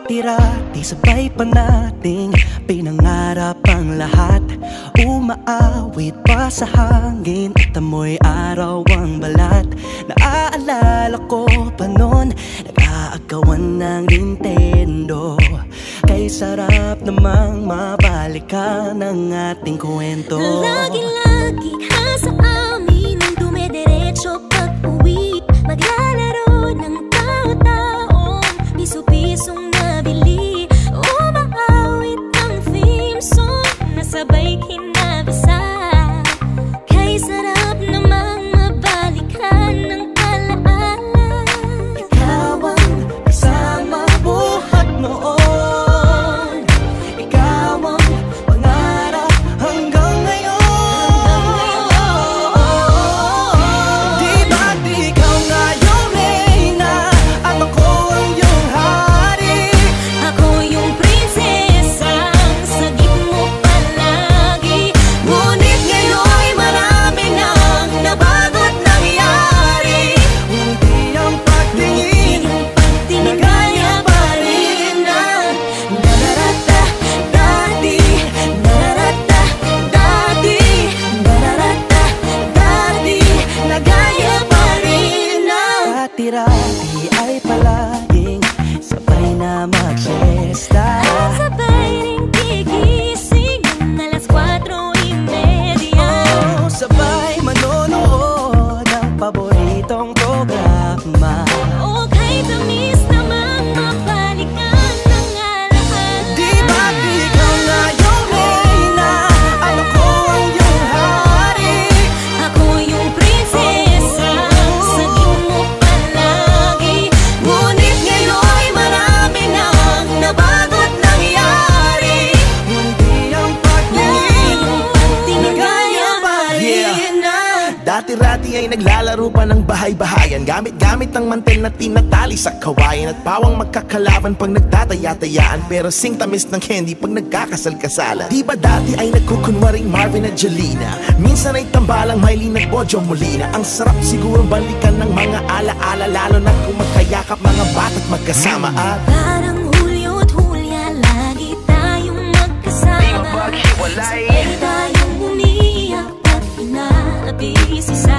Dati-rati sabay pa nating pinangarap ang lahat. Umaawit pa sa hangin at amoy araw ang balat. Naaalala ko pa noon, nag-aagawan ng Nintendo. Kay sarap namang mabalikan ang ating kwento. Lagi-lagi ka sa amin nang dumediretso pag-uwi. Maglalaro ng tao-taong piso-pisong nabili. Umaawit ang theme song na sabay kinabasa. Kay sarap namang mabalikan ng alaala. Ikaw ang kasama buhat noon. Ikaw ang pangarap hanggang ngayon. Di ba't ikaw nga yung reyna at ako ang iyong hari? Ako yung prinsesang sagip mo palagi. Ngunit ngayon'y marami nang nabago't nangyari. Hindi ang pagtingin na gaya pa rin ng nararata dati. Nararata dati. Nararata dati. Na gaya pa rin ng dati-rati ay palaging sabay na mag-siesta. At sabay ring gigising ng alas 4:30. Oh, sabay manonood ng paboritong programa. O kay tamis namang mabalikan ng alaala. Di ba't ikaw nga yung reyna at ako ang iyong hari? Ako yung prinsesa, sagip mo palagi. Ngunit ngayon'y marami nang nabago't nangyari. Hindi ang pagtingin na gaya pa rin ng Dati-rati ay naglalaro pa ng bahay-bahayan, gamit-gamit ang mantel na tinatali sa kawayan. At pawang magkakalaban pag nagtataya-tayaan, pero sing tamis ng candy pag nagkakasal-kasalan. Di ba dati ay nagkukunwaring Marvin at Jelena? Minsan ay tambalang Mylene at Bojo Molina. Ang sarap siguro balikan ng mga ala-ala, lalo na kung magkayakap mga bata't magkasama. At Parang Hulyo at Hulya, lagi tayong magkasama. Di mapaghiwalay. Sabay tayong umiiyak at inaabisi sa